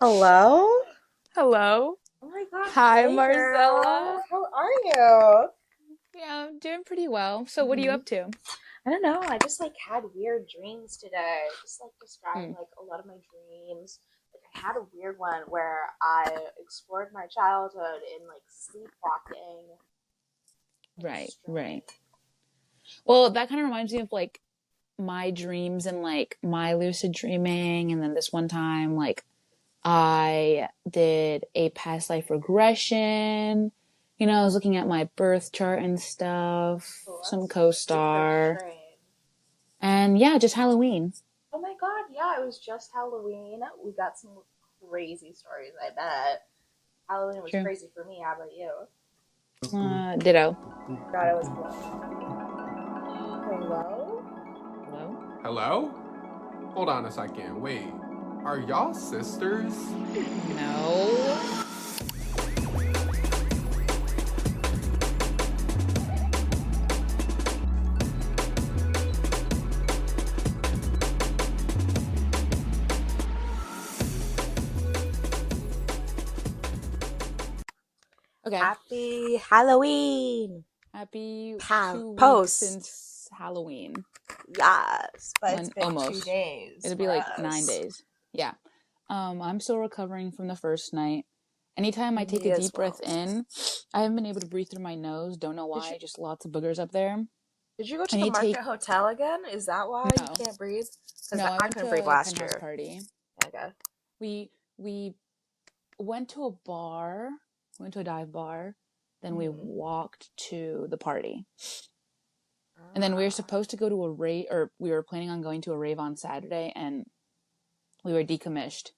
Hello? Hello. Oh my God, Hi, hey girl. Marcella. How are you? Yeah, I'm doing pretty well. So, what are you hmm up to? I don't know. I just had weird dreams today. Just describing Hmm. a lot of my dreams. I had a weird one where I explored my childhood in sleepwalking. It was Right, right. strange. Well, that kind of reminds me of my dreams and my lucid dreaming. And then this one time, I did a past life regression. I was looking at my birth chart and stuff, Oh, some that's co super star. strange. And yeah, just Halloween. Oh my God, yeah, it was just Halloween. We got some crazy stories, I bet. Halloween was True. crazy for me. How about you? Ditto. God, it was cool. Hello? Hello? Hello? Hold on a second. Wait. Are y'all sisters? No. Okay. Happy Halloween! Happy Pow 2 weeks post. since Halloween. Yes, but it's When been two almost. days It'll be for like nine us. days. Yeah. I'm still recovering from the first night. Anytime I take a Me as deep breath well. in, I haven't been able to breathe through my nose. Don't know Did you why. Just lots of boogers up there. did you go I to the need to take. Market Hotel again? Is that why you No, can't breathe? Because no. I I went couldn't breathe to a last penthouse year. party. Okay. We went to a bar. Went to a dive bar. Then we hmm walked to the party. And then we were Ah. supposed to go to a rave, or we were planning on going to a rave on Saturday, and we were decommissioned.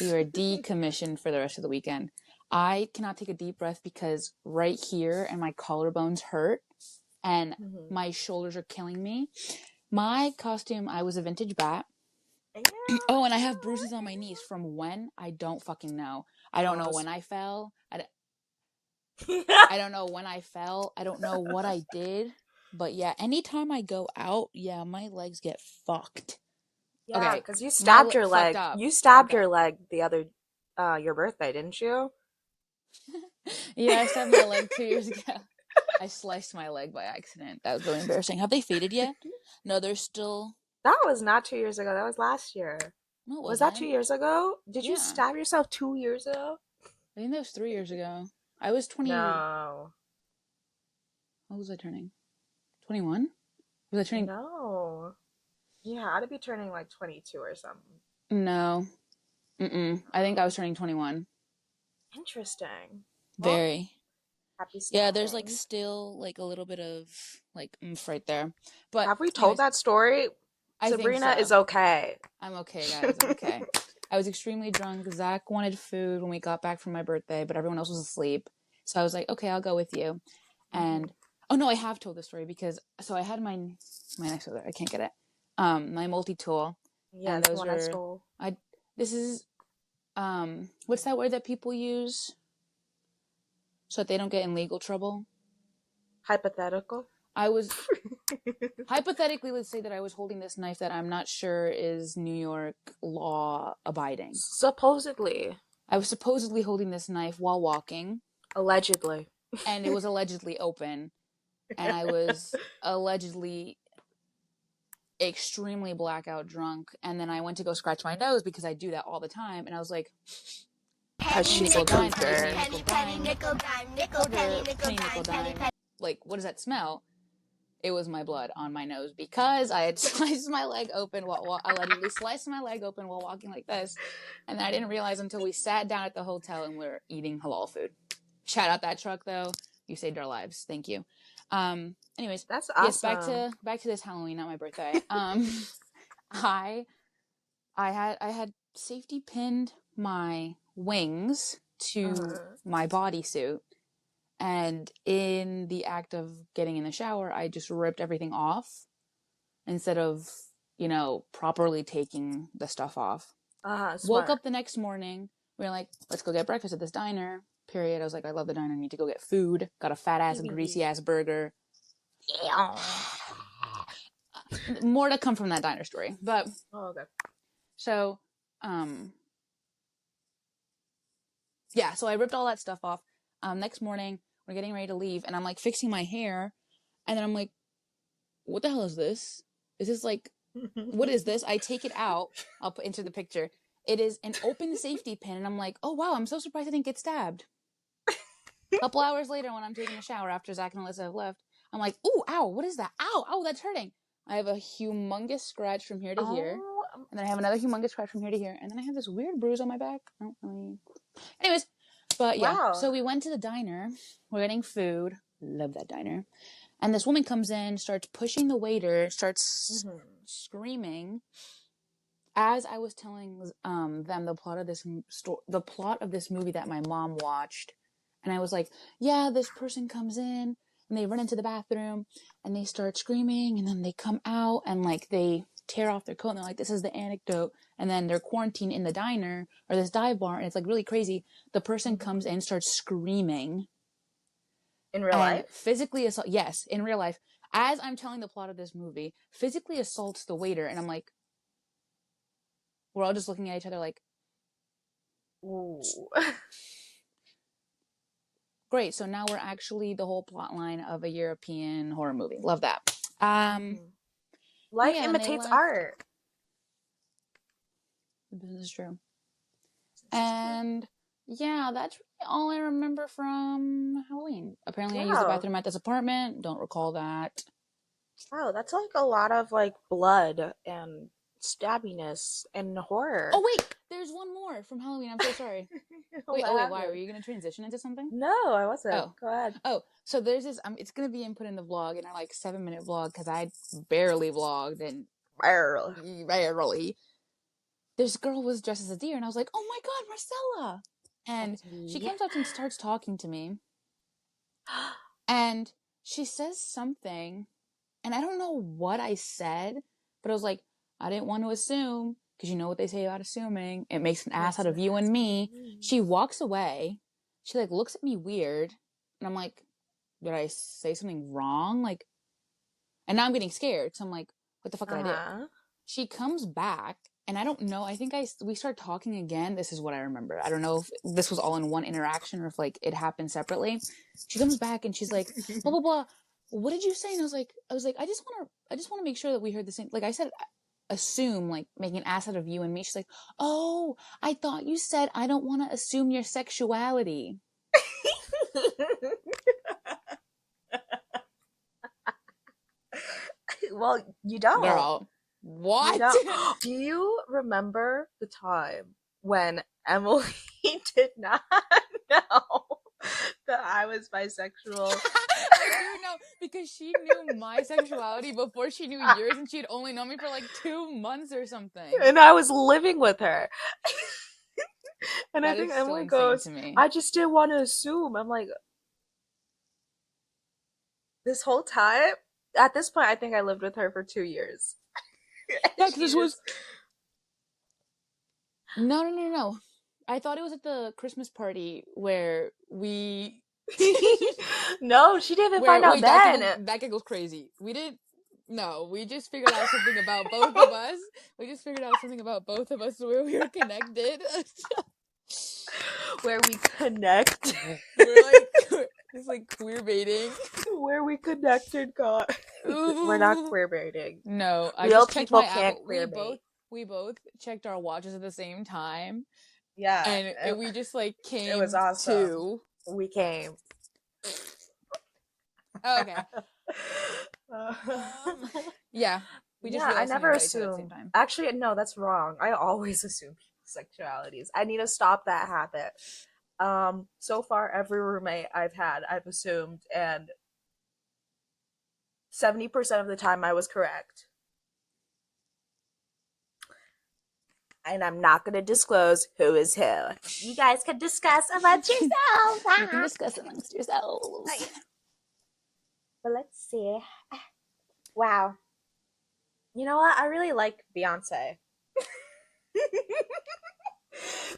We were decommissioned for the rest of the weekend. I cannot take a deep breath because right here and my collarbones hurt and hmm my shoulders are killing me. My costume, I was a vintage bat. Yeah. Oh, and I have bruises on my knees from when? I don't fucking know. I don't know when Pause. I fell. I don't know when I fell. I don't know what I did. But yeah, anytime I go out, yeah, my legs get fucked. Yeah, Okay, because you my stabbed your fucked leg. up, You fucked stabbed your up. leg the other, your birthday, didn't you? Yeah, I stabbed my leg 2 years ago. I sliced my leg by accident. That was really embarrassing. Have they faded yet? No, they're still. That was not 2 years ago. That was last year. No, it Was that two wasn't. years ago? Did you Yeah, stab yourself 2 years ago? I think that was 3 years ago. I was 20. No. What was I turning? 21? Was I turning? No. You had to be turning like 22 or something. No. Mm-mm. I think I Oh, was turning 21. interesting. Well, Very. happy Yeah, there's stabbing. still a little bit of oomph right there. But Have we told anyways, that story? I think Sabrina is so. okay. I'm okay, guys. I'm okay. I was extremely drunk. Zach wanted food when we got back from my birthday, but everyone else was asleep. So I was like, okay, I'll go with you. hmm And oh no, I have told this story because so I had my next other, I can't get it. My multi-tool, Yeah, and it's the those one I were stole. I this is what's that word that people use so that they don't get in legal trouble? Hypothetical. I was hypothetically, let's say that I was holding this knife that I'm not sure is New York law abiding. Supposedly. I was supposedly holding this knife while walking, Allegedly. and it was allegedly open, and I was allegedly extremely blackout drunk, and then I went to go scratch my nose because I do that all the time, and I was like, Because penny she's a nickel dime, penny cougar. penny nickel dime, quarter penny nickel dime. Like, what does that smell? It was my blood on my nose because I had sliced my leg open while allegedly sliced my leg open while walking like this, and I didn't realize until we sat down at the hotel and we were eating halal food. Shout out that truck though. You saved our lives. Thank you. Anyways, That's yes, back awesome. to this Halloween, not my birthday. I I had safety pinned my wings to Uh-huh. my bodysuit, and in the act of getting in the shower, I just ripped everything off instead of, properly taking the stuff off. Woke Smart. up the next morning. We were like, let's go get breakfast at this diner. Period. I was like, I love the diner. I need to go get food. Got a fat ass, greasy ass burger. More to come from that diner story. But Oh, okay. so, um, yeah, so I ripped all that stuff off. Next morning, we're getting ready to leave, and I'm like fixing my hair, and then I'm like, what the hell is this? Is this like, what is this? I take it out. I'll put into the picture. It is an open safety pin, and I'm like, oh wow, I'm so surprised I didn't get stabbed. A couple hours later, when I'm taking a shower after Zach and Alyssa have left, I'm like, ooh, ow, what is that? Ow, ow, that's hurting. I have a humongous scratch from here to here, and then I have another humongous scratch from here to here, and then I have this weird bruise on my back. I don't really... Anyways, but yeah, Wow. so we went to the diner. We're getting food. Love that diner. And this woman comes in, starts pushing the waiter, starts screaming. As I was telling them the plot of this movie that my mom watched, and I was like, yeah, this person comes in and they run into the bathroom and they start screaming, and then they come out and like they tear off their coat and they're like, this is the anecdote, and then they're quarantined in the diner or this dive bar, and it's like really crazy. The person comes in, starts screaming. In real And life? physically assault, yes, in real life, as I'm telling the plot of this movie, physically assaults the waiter, and I'm like, we're all just looking at each other like, Ooh. great, so now we're actually the whole plot line of a European horror movie. Love that. Life yeah, imitates art. This is true. And yeah, that's really all I remember from Halloween. Apparently I used the bathroom at this apartment. Don't recall that. Wow, that's like a lot of like blood and stabbiness and horror. Oh wait, there's one more from Halloween. I'm so sorry. wait, why? Were you gonna transition into something? No, I wasn't. Oh, go ahead. Oh, so there's this. It's gonna be input in the vlog, in our like 7-minute vlog, because I barely vlogged and barely. This girl was dressed as a deer, and I was like, "Oh my god, Marcella!" And she comes up and starts talking to me, and she says something, and I don't know what I said, but I was like, "I didn't want to assume." Because you know what they say about assuming. It makes an ass out of you and me. She walks away. She like looks at me weird. And I'm like, did I say something wrong? Like, and now I'm getting scared. So I'm like, what the fuck did I do? She comes back, and I don't know. I think we start talking again. This is what I remember. I don't know if this was all in one interaction or if like it happened separately. She comes back and she's like, blah blah blah. What did you say? And I was like, I just want to make sure that we heard the same. Like I said, assume, like make an ass out of you and me. She's like, oh, I thought you said I don't want to assume your sexuality. Well, you don't. Girl, what? Do you remember the time when Emily did not know that I was bisexual? I do know, because she knew my sexuality before she knew yours, and she'd only known me for like 2 months or something. And I was living with her. And that I think is Emily so goes, to me. I just didn't want to assume. I'm like, this whole time? At this point, I think I lived with her for 2 years. Yeah, because this was... No. I thought it was at the Christmas party where we... No, she didn't find out then. That giggle's crazy. We didn't... No, we just figured out something about both of us. We just figured out something about both of us where we were connected. Where we connect. It's like queer baiting. Where we connected, God. We're not queer baiting. No, I real just checked people my can't Apple. queer bait. We both checked our watches at the same time. Yeah, and we just like came. It was awesome. To... We came. Oh, okay. Yeah. We just I never assumed. At the same time. Actually, no, that's wrong. I always assume sexualities. I need to stop that habit. So far, every roommate I've had, I've assumed, and 70% of the time I was correct. And I'm not going to disclose who is who. You guys can discuss amongst yourselves. You can discuss amongst yourselves. But let's see. Wow. You know what? I really like Beyonce.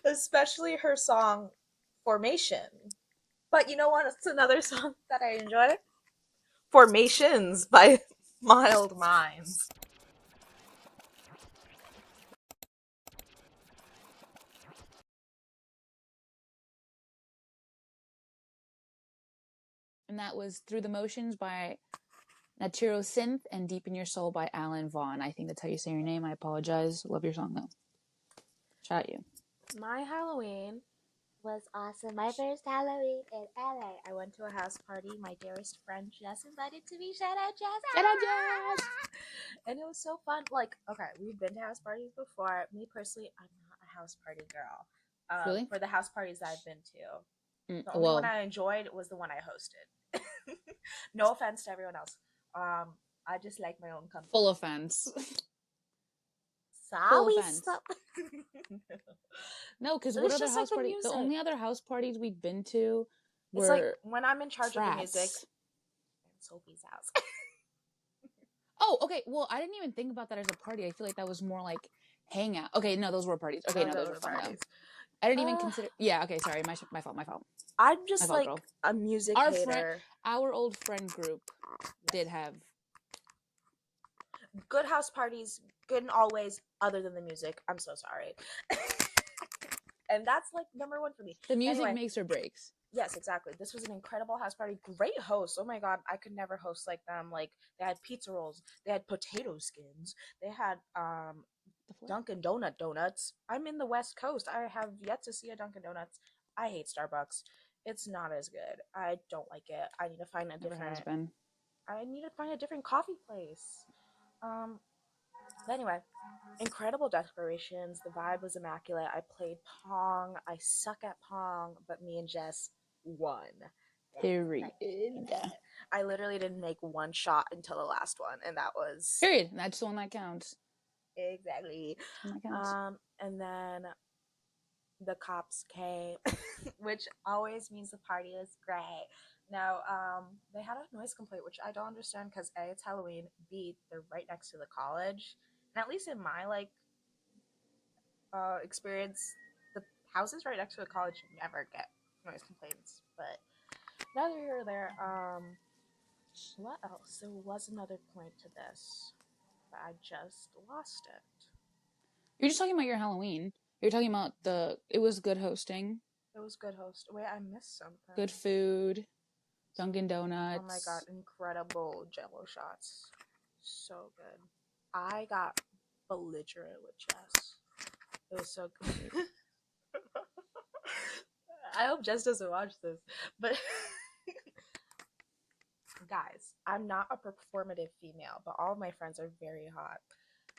Especially her song Formation. But you know what? It's another song that I enjoy. Formations by Mild Minds. And that was Through the Motions by NaturoSynth and Deep in Your Soul by Alan Vaughn. I think that's how you say your name. I apologize. Love your song, though. Shout out you. My Halloween was awesome. My first Halloween in LA. I went to a house party. My dearest friend Jess invited to me. Shout out Jess! Shout out Jess! And it was so fun. Like, okay, we've been to house parties before. Me personally, I'm not a house party girl. Really? For the house parties that I've been to, the only well, one I enjoyed was the one I hosted. No offense to everyone else. I just like my own company. Full offense. Sorry, Full offense. No, because what other house parties? The only other house parties we've been to were it's like when I'm in charge frats. of the music. Sophie's house. Oh, okay. Well, I didn't even think about that as a party. I feel like that was more like hangout. Okay, no, those were parties. Okay, no, those were fun though. I didn't even consider. Yeah, okay, sorry, my fault. I'm just like girl. A music hater. Our old friend group did have good house parties, good in all ways, other than the music. I'm so sorry. And that's like number one for me. The music makes or breaks. Yes, exactly. This was an incredible house party. Great host. Oh my god, I could never host like them. Like they had pizza rolls, they had potato skins, they had Dunkin' Donuts. I'm in the West Coast. I have yet to see a Dunkin' Donuts. I hate Starbucks. It's not as good. I don't like it. I need to find a different. I need to find a different coffee place. But anyway, incredible decorations. The vibe was immaculate. I played Pong. I suck at Pong, but me and Jess won. Period. I literally didn't make one shot until the last one, and that was period. That's the one that counts. Exactly. That counts. And then the cops came, which always means the party was great. Now, they had a noise complaint, which I don't understand because A, it's Halloween, B, they're right next to the college. And at least in my experience, the houses right next to the college never get noise complaints. But neither here or there. What else? There was another point to this, but I just lost it. You're just talking about your Halloween. You're talking about it was good hosting. It was good host. Wait, I missed something. Good food. Dunkin' Donuts. Oh my god, incredible Jello shots. So good. I got belligerent with Jess. It was so good. I hope Jess doesn't watch this. But guys, I'm not a performative female, but all of my friends are very hot.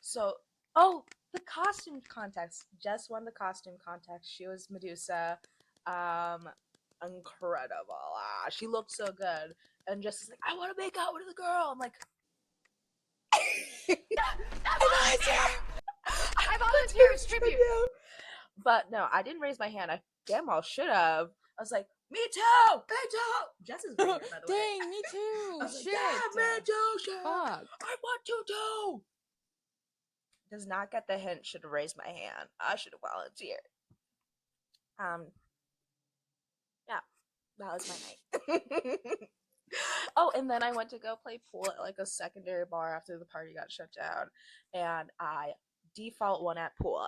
So, the costume contest. Jess won the costume contest. She was Medusa. Incredible. She looked so good. And Jess is like, I want to make out with the girl. I'm like, I volunteer as tribute. But no, I didn't raise my hand. I damn well should have. I was like, me too. Jess is brilliant, by the way. Dang, me too. I was like, yeah, me too. Shit. Fuck. I want to do. Does not get the hint. Should have raised my hand. I should have volunteered. Yeah, that was my night. Oh, and then I went to go play pool at like a secondary bar after the party got shut down, and I default won at pool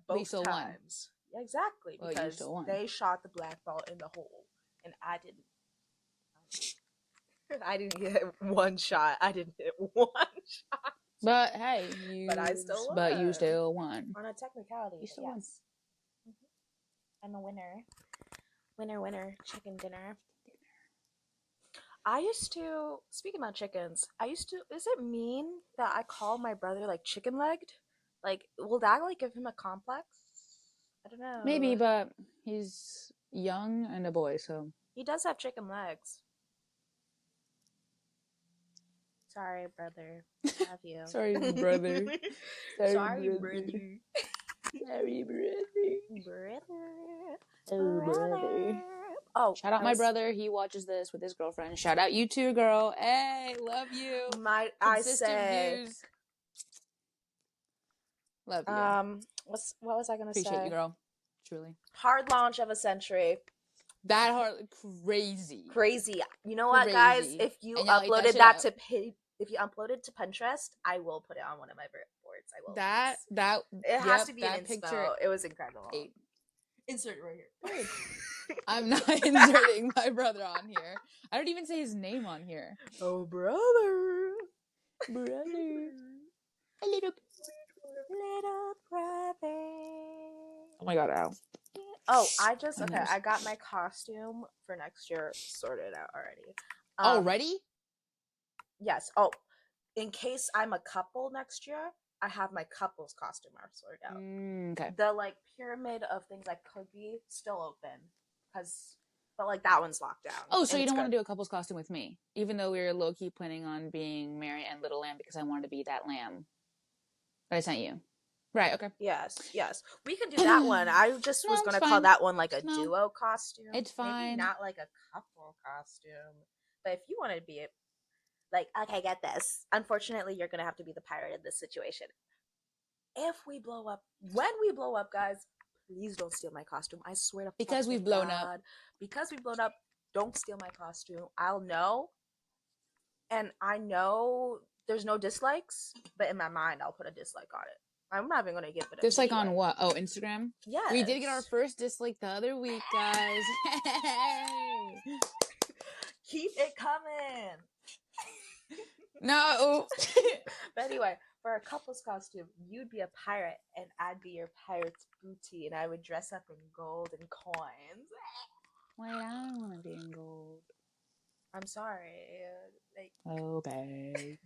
both times. Won. Exactly, because they shot the black ball in the hole, and I didn't. I didn't get one shot. I didn't hit one shot. But hey, you still won. On a technicality, you still won. Mm-hmm. I'm a winner. Winner, chicken dinner. I used to, speaking about chickens, is it mean that I call my brother like chicken legged? Like, will that like give him a complex? I don't know. Maybe, but he's young and a boy, so. He does have chicken legs. Sorry, brother. I love you. Sorry, brother. Sorry, brother. Sorry, brother. Oh, brother. Oh, shout out my brother. He watches this with his girlfriend. Shout out you too, girl. Hey, love you. I say. Views. Love you. What was I gonna say? Appreciate you, girl. Truly. Hard launch of a century. That hard, crazy. You know what, guys? If you uploaded that to Pinterest, I will put it on one of my boards. I will. It has to be an inspo. It was incredible. Insert it right here. I'm not inserting my brother on here. I don't even say his name on here. Oh, brother. Brother. A little brother. Oh my god, ow. Oh, I got my costume for next year sorted out already. Already? Yes. Oh, in case I'm a couple next year, I have my couple's costume sorted out. Okay. The like pyramid of things I could be still open, but like that one's locked down. Oh, so you don't want to do a couple's costume with me, even though we were low key planning on being Mary and Little Lamb because I wanted to be that lamb that I sent you. Right. Okay. Yes. We can do that one. I just was gonna call that one like a duo costume. It's fine. Maybe not like a couple costume. But if you want to be it, like, okay, get this. Unfortunately, you're gonna have to be the pirate in this situation. If we blow up, when we blow up, guys, please don't steal my costume. I swear to because we've blown up. Because we've blown up, don't steal my costume. I'll know, and I know there's no dislikes, but in my mind, I'll put a dislike on it. I'm not even gonna give it a dislike on what? Oh, Instagram? Yes. We did get our first dislike the other week, guys. Keep it coming. No. But anyway, for a couple's costume, you'd be a pirate and I'd be your pirate's booty and I would dress up in gold and coins. Wait, I don't want to be in gold. I'm sorry. Like, okay.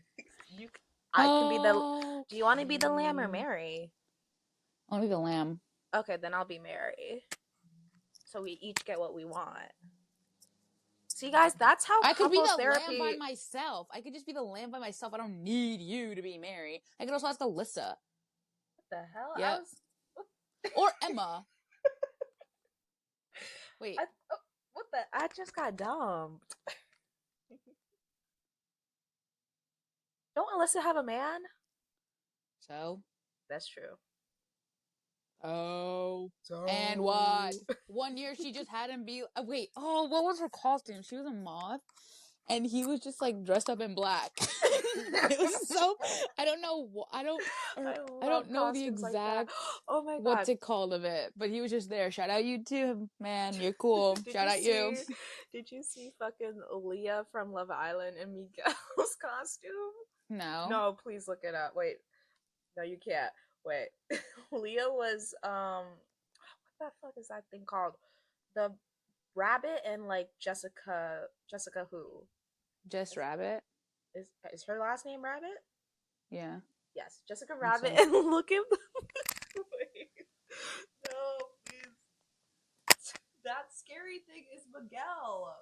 I can be the. Do you want to be the lamb or Mary? I want to be the lamb. Okay, then I'll be Mary. So we each get what we want. See, guys, that's how I could be the therapy... lamb by myself. I could just be the lamb by myself. I don't need you to be Mary. I could also ask Alyssa. What the hell? Yep. Or Emma. Wait. What the? I just got dumped. Don't Alyssa have a man? So? That's true. Oh. So. And what? 1 year she just had him be... wait. Oh, what was her costume? She was a moth. And he was just like dressed up in black. It was so... I don't know... I don't know the exact... Like oh my god. What's it called of it. But he was just there. Shout out you too, man. You're cool. Shout out you. Did you see fucking Leah from Love Island in Miguel's costume? No. No, please look it up. Wait. No, you can't. Wait. Leah was what the fuck is that thing called? The rabbit and like Jessica who? Just Rabbit? Is her last name Rabbit? Yeah. Yes, Jessica Rabbit. And look at wait. No, please. That scary thing is Miguel.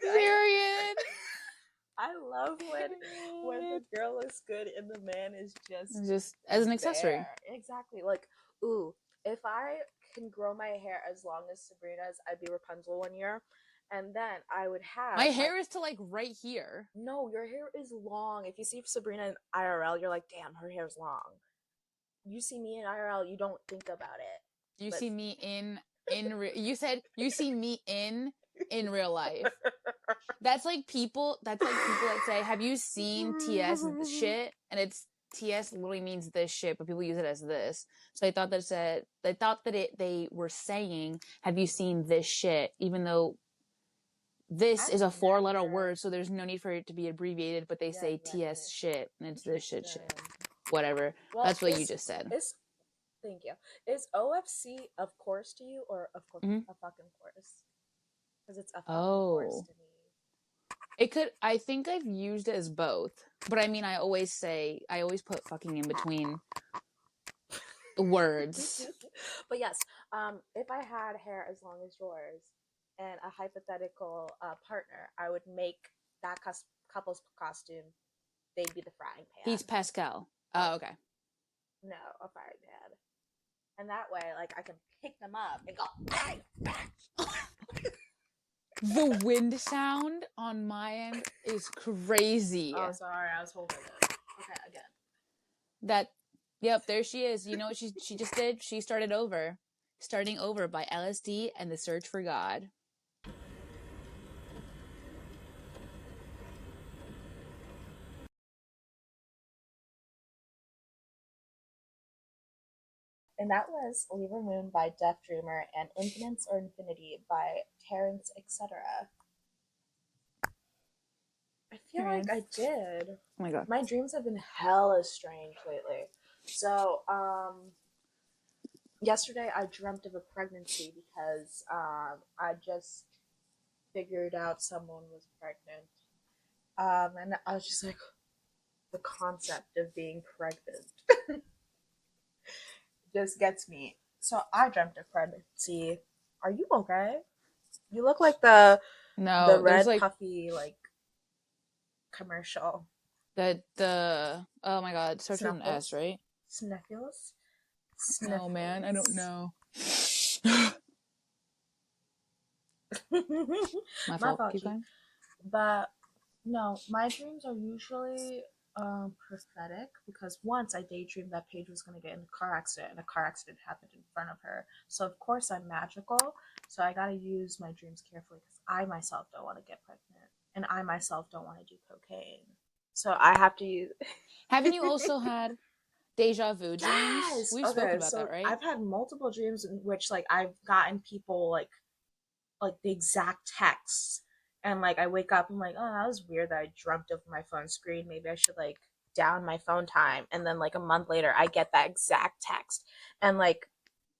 Period. I love when the girl is good and the man is just as an accessory. There. Exactly. Like, ooh, if I can grow my hair as long as Sabrina's, I'd be Rapunzel 1 year. And then I would have... My hair is to like right here. No, your hair is long. If you see Sabrina in IRL, you're like, damn, her hair's long. You see me in IRL, you don't think about it. You see me you said you see me in real life. That's like people that say, have you seen TS shit? And it's TS literally means this shit, but people use it as this. So they thought they were saying, have you seen this shit? Even though this is a 4-letter word, so there's no need for it to be abbreviated, but they say TS shit, and it's this shit. Whatever. Well, that's what you just said. Thank you. Is OFC of course to you, or of course a fucking course? Because it's a fucking course to me. It could... I think I've used it as both. But I mean, I always put fucking in between words. But yes, if I had hair as long as yours and a hypothetical partner, I would make that couple's costume. They'd be the frying pan. He's Pascal. Oh, okay. No, a frying pan. And that way, like, I can pick them up and go, bang, bang. The wind sound on my end is crazy. Oh, sorry, I was holding it. Okay, again. Yep, there she is. You know what she just did? She started over. Starting Over by LSD and the Search for God. And that was Libra Moon by Deaf Dreamer and Infininice or Infinity by Terence, etc. I feel like I did. Oh my god. My dreams have been hella strange lately. So, yesterday I dreamt of a pregnancy because I just figured out someone was pregnant. And I was just like, the concept of being pregnant just gets me. So I dreamt of pregnancy. Are you okay? You look like the red like puffy like commercial. the oh my god, it starts with an S, right? Sniffles? No, man, I don't know. My fault. Keep going. But no, my dreams are usually prophetic because once I daydreamed that Paige was going to get in a car accident and a car accident happened in front of her. So of course I'm magical. So I got to use my dreams carefully because I myself don't want to get pregnant and I myself don't want to do cocaine. So I have to use. Haven't you also had Dejavu dreams? Yes. We've spoken about that, right? I've had multiple dreams in which like I've gotten people like the exact texts, and like I wake up and I'm like, oh, that was weird that I dreamt of my phone screen. Maybe I should like down my phone time. And then like a month later, I get that exact text, and like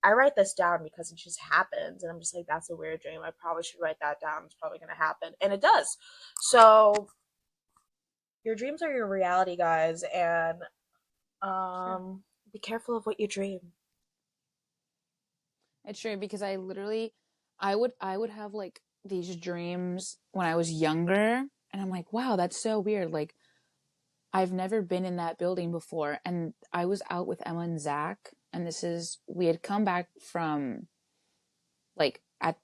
I write this down because it just happens, and I'm just like, that's a weird dream. I probably should write that down. It's probably gonna happen, and it does. So your dreams are your reality, guys, and be careful of what you dream. It's true because I literally, I would have like these dreams when I was younger, and I'm like, wow, that's so weird. Like, I've never been in that building before, and I was out with Emma and Zach, and we had come back from, like, I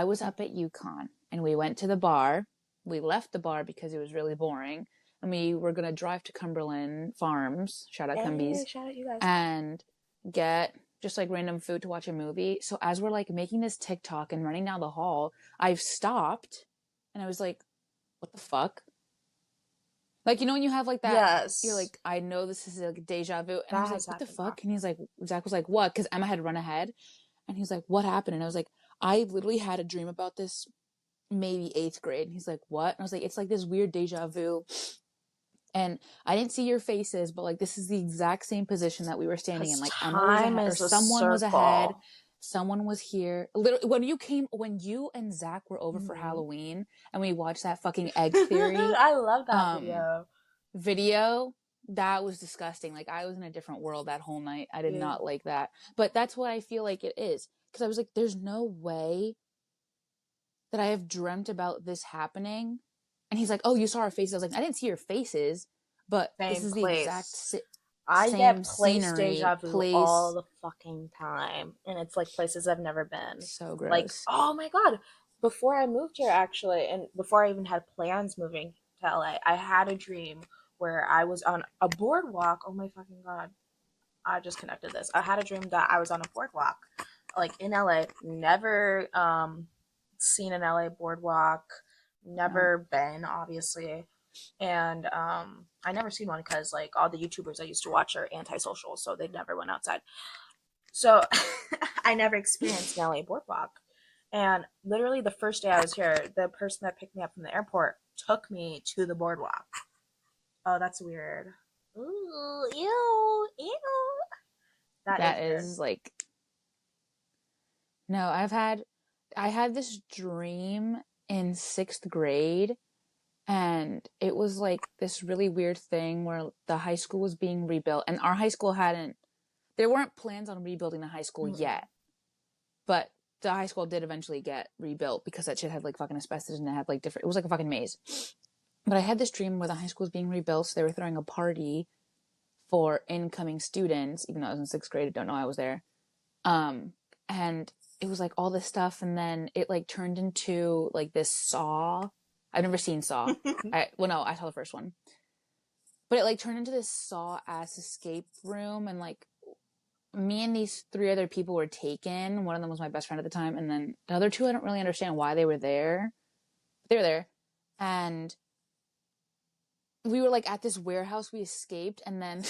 was up at UConn, and we went to the bar. We left the bar because it was really boring, and we were gonna drive to Cumberland Farms, shout out Cumbies, shout out you guys, and get just like random food to watch a movie. So as we're like making this TikTok and running down the hall, I've stopped and I was like, what the fuck? Like, you know, when you have like that, yes, you're like, I know this is like deja vu. And that I was like, what the fuck? And he's like, Zach was like, what? Because Emma had run ahead. And he's like, what happened? And I was like, I literally had a dream about this maybe 8th grade. And he's like, what? And I was like, it's like this weird deja vu. And I didn't see your faces, but like this is the exact same position that we were standing in. Like Emma was ahead, or someone was ahead, someone was here. Literally, when you and Zach were over for Halloween and we watched that fucking egg theory, I love that video. That was disgusting. Like I was in a different world that whole night. I did not like that. But that's what I feel like it is. Because I was like, there's no way that I have dreamt about this happening. And he's like, oh, you saw our faces. I was like, I didn't see your faces, but this is the exact I get place scenery, deja vu all the fucking time. And it's like places I've never been. So gross. Like, oh my God. Before I moved here, actually, and before I even had plans moving to LA, I had a dream where I was on a boardwalk. Oh my fucking God. I just connected this. I had a dream that I was on a boardwalk, like in LA. Never seen an LA boardwalk, never been, obviously. And I never seen one because like all the YouTubers I used to watch are antisocial, so they never went outside. So I never experienced an LA boardwalk. And literally the first day I was here, the person that picked me up from the airport took me to the boardwalk. Oh, that's weird. Ooh, ew, ew. That is like, no, I had this dream in 6th grade, and it was like this really weird thing where the high school was being rebuilt, and our high school there weren't plans on rebuilding the high school yet, but the high school did eventually get rebuilt because that shit had like fucking asbestos and it had like it was like a fucking maze. But I had this dream where the high school was being rebuilt, so they were throwing a party for incoming students, even though I was in 6th grade. I don't know I was there. And it was like all this stuff, and then it like turned into like this Saw. I've never seen Saw. I saw the first one. But it like turned into this Saw-ass escape room, and like me and these 3 other people were taken. One of them was my best friend at the time, and then the other 2, I don't really understand why they were there. But they were there. And we were like at this warehouse, we escaped, and then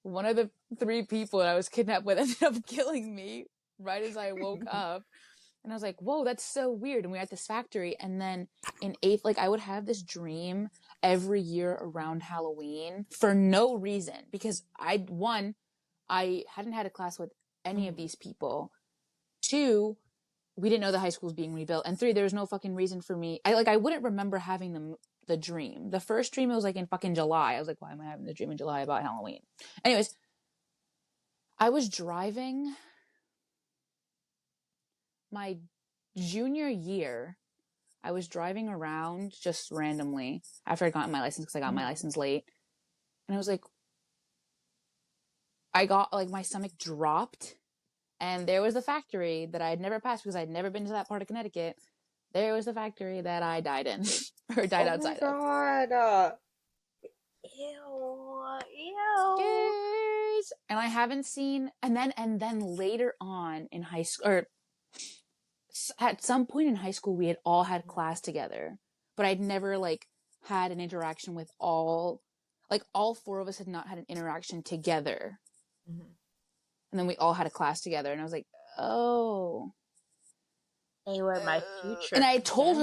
one of the 3 people that I was kidnapped with ended up killing me right as I woke up. And I was like, whoa, that's so weird. And we were at this factory. And then in 8th, like, I would have this dream every year around Halloween for no reason. Because I hadn't had a class with any of these people. 2, we didn't know the high school was being rebuilt. And 3, there was no fucking reason for me. I wouldn't remember having the dream. The first dream, it was like in fucking July. I was like, why am I having the dream in July about Halloween? Anyways, I was driving my junior year. I was driving around just randomly after I got my license, because I got my license late. And I was like, I got, like, my stomach dropped. And there was the factory that I had never passed because I'd never been to that part of Connecticut. There was the factory that I died in, or died outside of. Oh my god. Ew. Cheers! And I haven't seen, and then later on in high school, or at some point in high school, we had all had class together, but I'd never, like, had an interaction with all 4 of us had not had an interaction together. And then we all had a class together, and I was like, oh. They were my future. And I told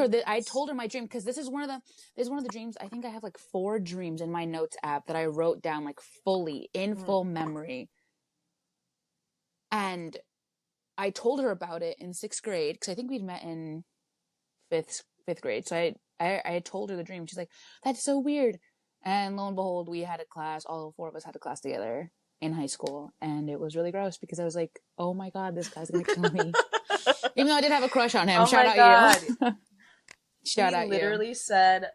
her my dream, because this is one of the dreams. I think I have like 4 dreams in my notes app that I wrote down, like, fully in full memory. And I told her about it in 6th grade, because I think we'd met in 5th grade. So I had told her the dream. She's like, that's so weird. And lo and behold, we had a class. All 4 of us had a class together in high school, and it was really gross because I was like, oh my god, this guy's gonna kill me. Even though I did have a crush on him. Oh Shout my out god. you. Shout out He you. literally said,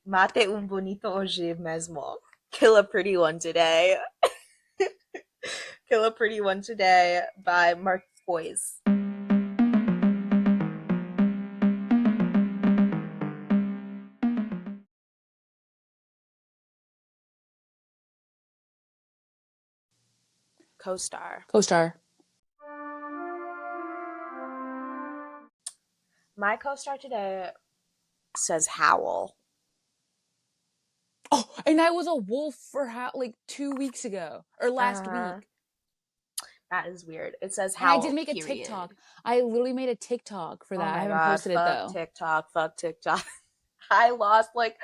Mate un bonito hoje mesmo. Kill a pretty one today. Kill a pretty one today by Marcioz. Co-star. My co-star today says howl. Oh, and I was a wolf for like 2 weeks ago, or last week. That is weird. It says howl. And I did make period. a TikTok. I literally made a TikTok for that. Oh my I haven't god, posted it though. Fuck TikTok. I lost like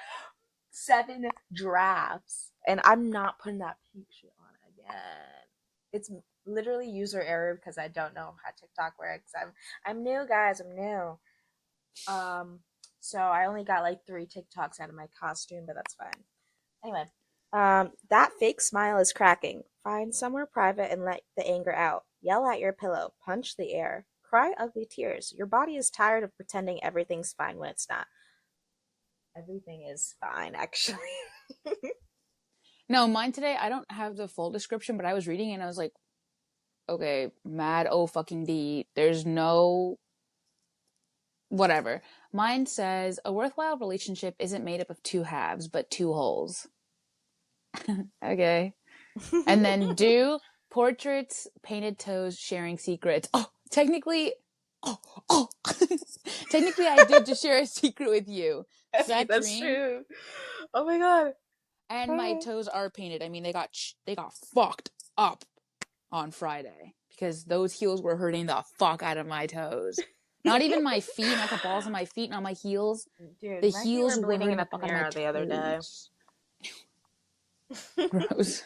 7 drafts, and I'm not putting that peak shit on again. It's literally user error because I don't know how TikTok works. I'm new, guys. I'm new. So I only got like 3 TikToks out of my costume, but that's fine. Anyway, that fake smile is cracking. Find somewhere private and let the anger out. Yell at your pillow. Punch the air. Cry ugly tears. Your body is tired of pretending everything's fine when it's not. Everything is fine, actually. No, mine today, I don't have the full description, but I was reading it and I was like, okay, mad oh fucking D. There's no whatever. Mine says, a worthwhile relationship isn't made up of 2 halves, but 2 wholes. Okay. And then do portraits, painted toes, sharing secrets. Oh, technically, technically I did just share a secret with you. That's true. Oh my god. And my toes are painted. I mean, they got fucked up on Friday because those heels were hurting the fuck out of my toes. Not even my feet, not the balls of my feet, not my heels. Dude, the my heels were bleeding in the Panera the other day. Gross.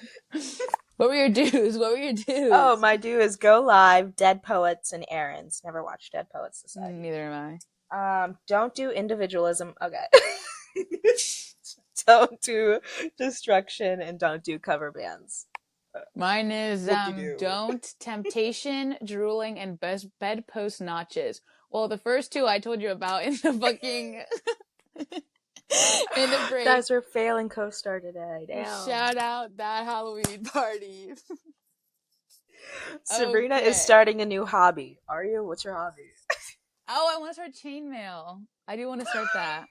What were your do's? Oh, my do is go live, Dead Poets and Errands. Never watched Dead Poets Society. Neither am I. Don't do individualism. Okay. Don't do destruction and don't do cover bands. Mine is don't temptation, drooling, and bedpost notches. Well, the first 2 I told you about in the fucking in the break. Guys, we're failing co-star today. Damn. Shout out that Halloween party. Sabrina is starting a new hobby. Are you? What's your hobby? Oh, I want to start chainmail. I do want to start that.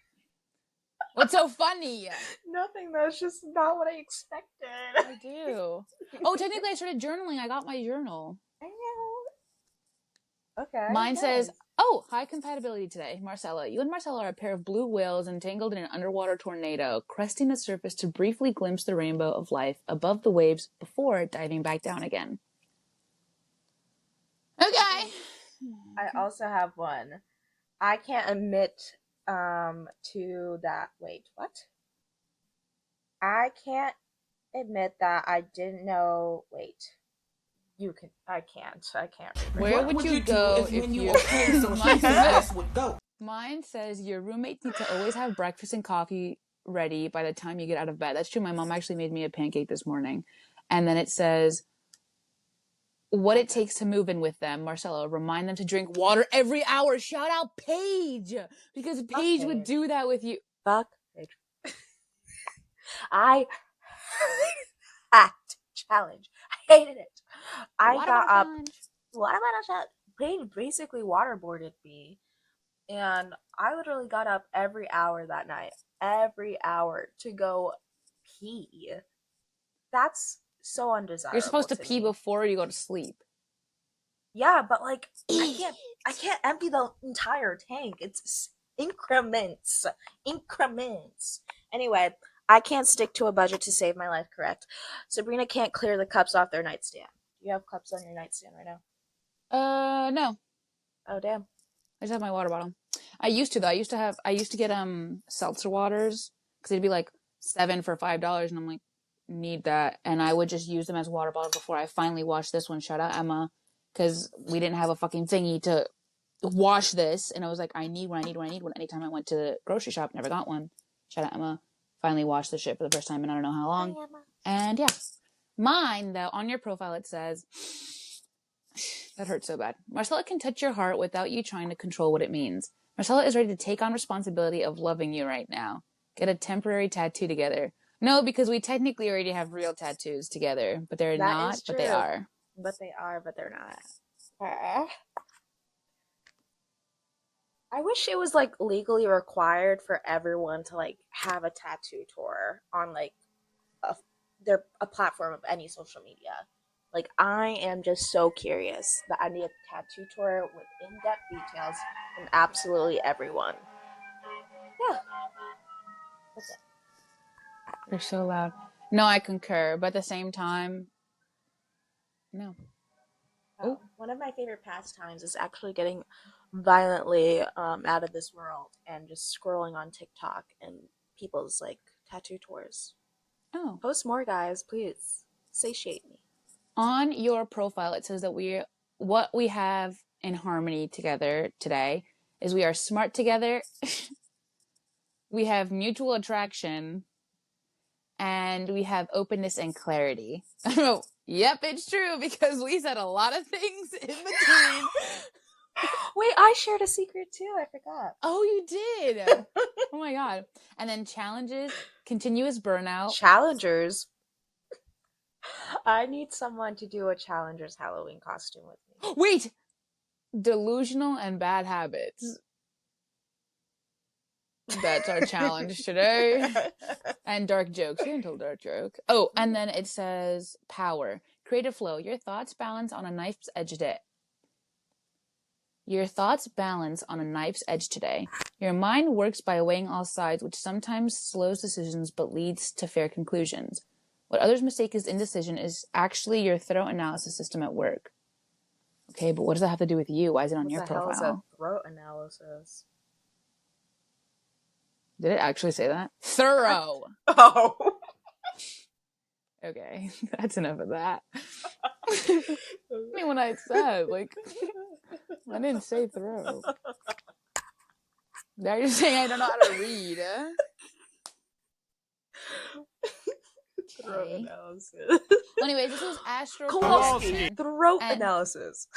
What's so funny? Nothing. That's just not what I expected. I do. Oh, technically I started journaling. I got my journal. I know. Okay. Mine says, Oh, high compatibility today. Marcella. You and Marcella are a pair of blue whales entangled in an underwater tornado, cresting the surface to briefly glimpse the rainbow of life above the waves before diving back down again. Okay. I also have one. I can't admit to that. Wait, what? I can't admit that I didn't know. Wait. You can. I can't. I can't. Where would you go if you okay? So mine says your roommates need to always have breakfast and coffee ready by the time you get out of bed. That's true. My mom actually made me a pancake this morning. And then it says what it takes to move in with them. Marcella, remind them to drink water every hour. Shout out Paige, because Paige would do that with you. Fuck Paige. I act challenge. I hated it. I got up. What about a challenge? Paige basically waterboarded me, and I literally got up every hour that night, every hour to go pee. That's so undesirable. You're supposed to pee before you go to sleep. Yeah, but like I can't empty the entire tank. It's increments. Anyway, I can't stick to a budget to save my life, correct? Sabrina can't clear the cups off their nightstand. Do you have cups on your nightstand right now? No. Oh, damn. I just have my water bottle. I used to, though. I used to get seltzer waters because they'd be like $7 for $5, and I'm like, need that. And I would just use them as water bottles before I finally washed this one. Shout out Emma, because we didn't have a fucking thingy to wash this, and I was like, I need one. Anytime I went to the grocery shop, never got one. Shout out Emma. Finally washed the shit for the first time in I don't know how long. Hi, Emma. And yeah. Mine, though, on your profile it says, that hurts so bad. Marcella can touch your heart without you trying to control what it means. Marcella is ready to take on responsibility of loving you right now. Get a temporary tattoo together. No, because we technically already have real tattoos together, but they're not, but they are. But they are, but they're not. I wish it was like legally required for everyone to like have a tattoo tour on like a platform of any social media. Like, I am just so curious that I need a tattoo tour with in-depth details from absolutely everyone. Yeah. That's it. They're so loud. No, I concur, but at the same time, no. One of my favorite pastimes is actually getting violently out of this world and just scrolling on TikTok and people's like tattoo tours. Oh. Post more, guys, please. Satiate me. On your profile, it says that what we have in harmony together today is we are smart together, we have mutual attraction, and we have openness and clarity. I don't know. Yep, it's true, because we said a lot of things in between. Wait, I shared a secret too. I forgot. Oh, you did? Oh my god. And then challenges, continuous burnout. Challengers? I need someone to do a Challengers Halloween costume with me. Wait! Delusional and bad habits. That's our challenge today. And dark jokes. You didn't tell a dark joke. Oh, and then it says power. Creative flow. Your thoughts balance on a knife's edge today. Your thoughts balance on a knife's edge today. Your mind works by weighing all sides, which sometimes slows decisions but leads to fair conclusions. What others mistake as indecision is actually your throat analysis system at work. Okay, but what does that have to do with you? Why is it on your profile? What the hell is a throat analysis? Did it actually say that? Thorough. Oh. Okay, that's enough of that. I mean, when I said, like, I didn't say thorough. Now you're saying I don't know how to read, huh? Throat analysis. Well, anyways, this was Astral Projection. Throat analysis.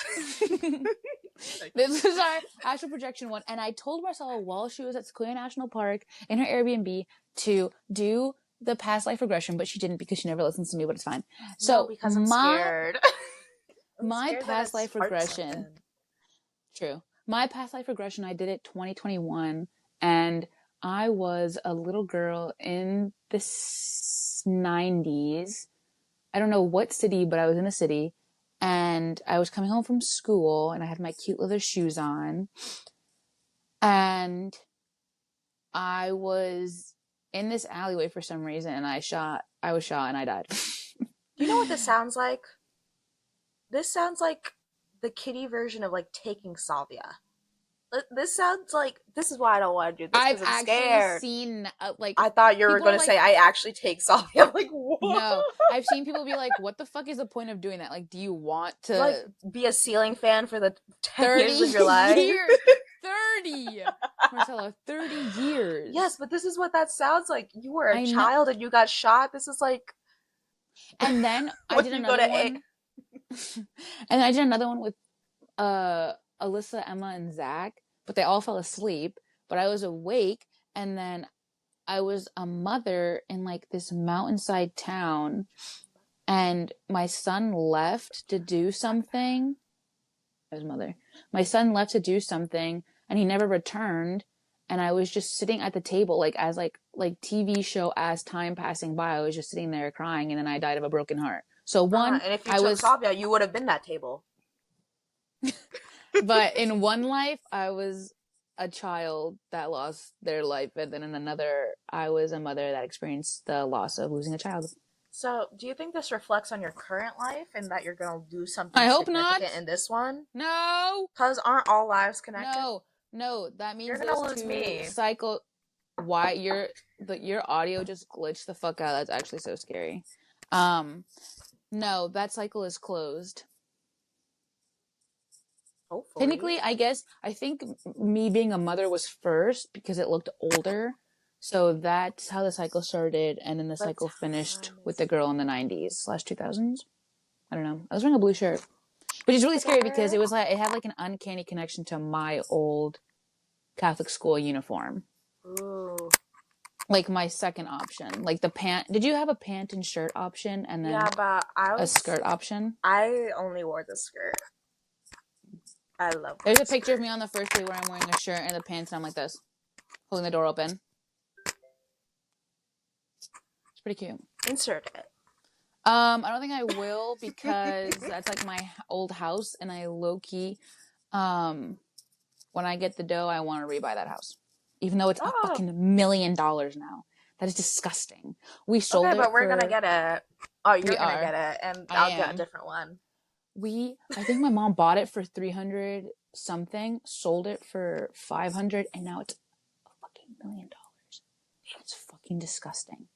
This is our Astral Projection one, and I told Marcella while she was at Sequoia National Park in her Airbnb to do the past life regression, but she didn't because she never listens to me, but it's fine. So, no, because I'm scared. My past life regression. True. My past life regression, I did it 2021, and I was a little girl in the 90s. I don't know what city, but I was in a city, and I was coming home from school, and I had my cute leather shoes on, and I was in this alleyway for some reason, and I was shot, and I died. You know what this sounds like? This sounds like the kitty version of like taking salvia. This sounds like this is why I don't want to do this I've because I'm actually scared. seen like I thought you were people are gonna like, say I actually take salvia. I'm like, what? no, I've seen people be like, what the fuck is the point of doing that? Like, do you want Like, to be a ceiling fan for the 10 30 years of your life? years? 30! Marcella, 30 years. Yes, but this is what that sounds like. You were a I know. child and you got shot. This is like. And then I when did you another go to one. And then I did another one with Alyssa, Emma, and Zach, but they all fell asleep. But I was awake, and then I was a mother in like this mountainside town, and my son left to do something. I was a mother. My son left to do something, and he never returned. And I was just sitting at the table, like as like TV show as time passing by. I was just sitting there crying, and then I died of a broken heart. So one, and if you I took was, salvia, you would have been that table. but in one life, I was a child that lost their life, and then in another, I was a mother that experienced the loss of losing a child. So, do you think this reflects on your current life and that you're gonna lose something I hope significant not. in this one? No. Because aren't all lives connected? No. That means You're gonna those lose two me. cycle. Why your audio just glitched the fuck out. That's actually so scary. No, that cycle is closed. Hopefully. Technically, I think me being a mother was first because it looked older. So that's how the cycle started, and then the cycle finished with the girl in the 90s/2000s. I don't know. I was wearing a blue shirt, which is really scary because it was like it had like an uncanny connection to my old Catholic school uniform. Ooh. Like my second option, like the pant. Did you have a pant and shirt option, and then but a skirt option? I only wore the skirt. I love. There's a picture of me on the first day where I'm wearing a shirt and the pants, and I'm like this, holding the door open. It's pretty cute. Insert it. I don't think I will because that's like my old house, and I low key, when I get the dough, I want to rebuy that house, even though it's a fucking $1 million now. That is disgusting. We sold it. Okay, but we're gonna get it. Oh, you're gonna get it, and I'll get a am. different one. I think my mom bought it for 300 something, sold it for 500, and now it's a fucking $1 million. It's fucking disgusting.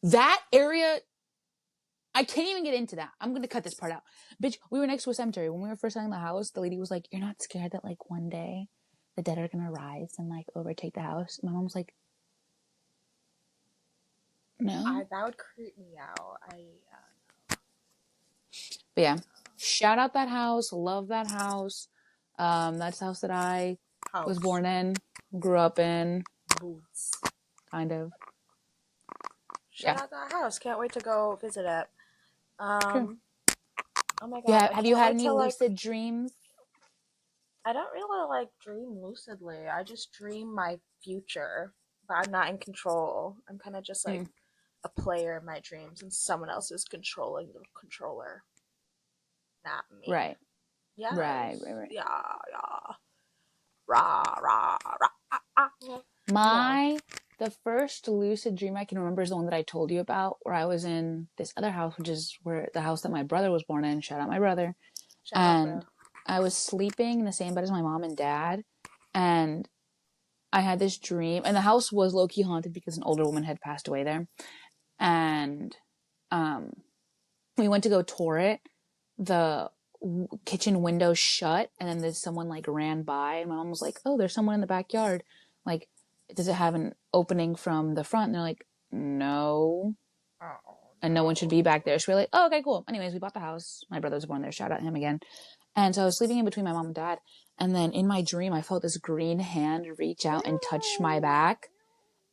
That area, I can't even get into that. I'm gonna cut this part out. Bitch, we were next to a cemetery. When we were first selling the house, the lady was like, "You're not scared that like one day the dead are gonna rise and like overtake the house?" My mom was like, "No." That would creep me out. But yeah, shout out that house. Love that house. That's the house that I was born in, grew up in. Boots. Kind of. Shout out that house. Can't wait to go visit it. True. Oh my god. Yeah, have you had any lucid dreams? I don't really like dream lucidly. I just dream my future, but I'm not in control. I'm kind of just like a player in my dreams, and someone else is controlling the controller. Not me. Right. Yeah. Right. Yeah. Rah, rah, rah. The first lucid dream I can remember is the one that I told you about, where I was in this other house, which is where the house that my brother was born in. Shout out my brother. And I was sleeping in the same bed as my mom and dad, and I had this dream, and the house was low-key haunted because an older woman had passed away there. And we went to go tour it. The kitchen window shut, and then there's someone like ran by, and my mom was like, "Oh, there's someone in the backyard. Like, does it have an opening from the front?" And they're like, "No." And no one should be back there. So we're like, "Oh, okay, cool." Anyways, we bought the house. My brother was born there. Shout out him again. And so I was sleeping in between my mom and dad. And then in my dream, I felt this green hand reach out and touch my back.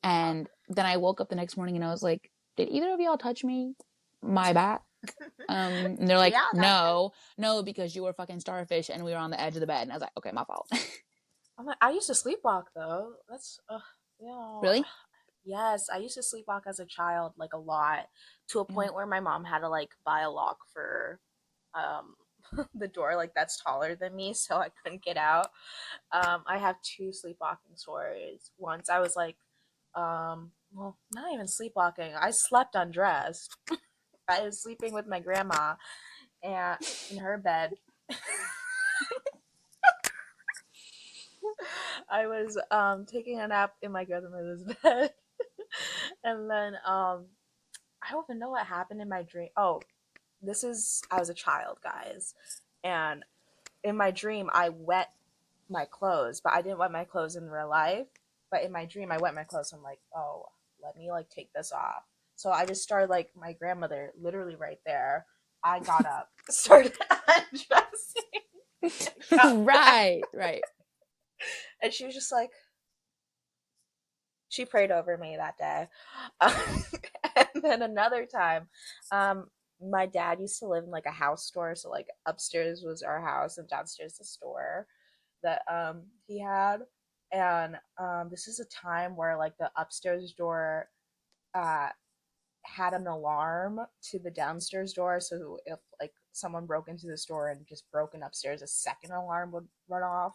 And then I woke up the next morning and I was like, "Did either of y'all touch me? My back?" And they're like, no, because you were fucking starfish and we were on the edge of the bed. And I was like, okay, my fault. I used to sleepwalk though. That's, Really? Yes, I used to sleepwalk as a child, like a lot, to a point where my mom had to like buy a lock for the door like that's taller than me, so I couldn't get out. I have two sleepwalking stories. Once I was like, well, not even sleepwalking. I slept undressed. I was sleeping with my grandma and in her bed. I was taking a nap in my grandmother's bed, and then I don't even know what happened in my dream. Oh, I was a child, guys, and in my dream I wet my clothes, but I didn't wet my clothes in real life. But in my dream, I wet my clothes. So I'm like, oh, let me like take this off. So I just started like my grandmother, literally right there. I got up, started undressing, Right. and she was just like, she prayed over me that day. And then another time, my dad used to live in like a house store, so like upstairs was our house and downstairs the store that he had. And this is a time where like the upstairs door uh had an alarm to the downstairs door, so if like someone broke into the store and just broken upstairs, a second alarm would run off.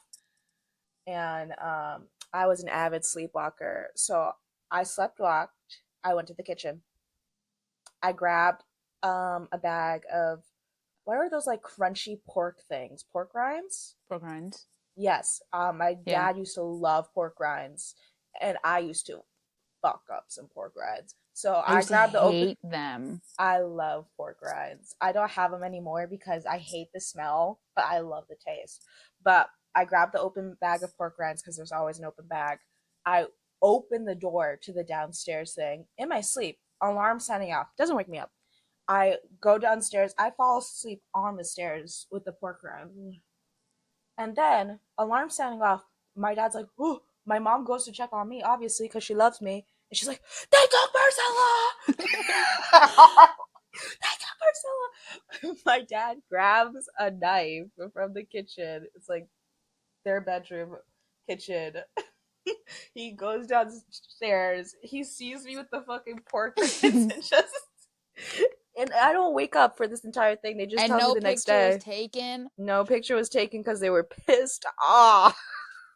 And I was an avid sleepwalker, so I slept walked. I went to the kitchen. I grabbed a bag of, what are those like crunchy pork things? Pork rinds? Pork rinds. Yes. My Yeah. dad used to love pork rinds, and I used to fuck up some pork rinds. So I I used to grabbed the open. hate them. I love pork rinds. I don't have them anymore because I hate the smell, but I love the taste. But I grabbed the open bag of pork rinds because there's always an open bag. I open the door to the downstairs thing in my sleep. Alarm sounding off. Doesn't wake me up. I go downstairs. I fall asleep on the stairs with the pork rind. And then alarm sounding off. My dad's like, "Ooh." My mom goes to check on me, obviously, because she loves me. And she's like, "They took Marcella!" They took Marcella! My dad grabs a knife from the kitchen. It's like their bedroom kitchen. He goes downstairs. He sees me with the fucking pork rinds and just. And I don't wake up for this entire thing. They just And tell me no the next picture day. was taken. No picture was taken because they were pissed off.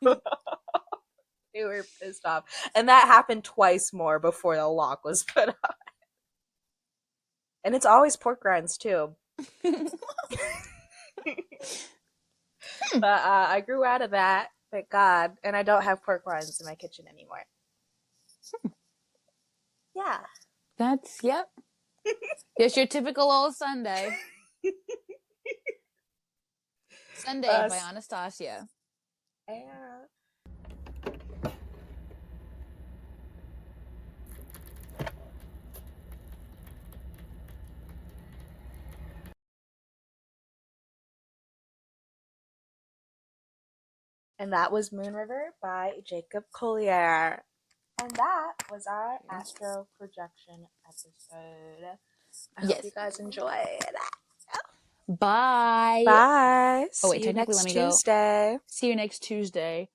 They were pissed off. And that happened twice more before the lock was put on. And it's always pork rinds too. But I grew out of that, thank God, and I don't have pork rinds in my kitchen anymore. Yeah. That's, yep. Just your typical old Sunday. Sunday by Annahstasia. Yeah. And that was Moon River by Jacob Collier. And that was our astral projection episode. I hope you guys enjoyed. Bye. Bye. Oh, wait, See you technically, next let me go. Tuesday. See you next Tuesday.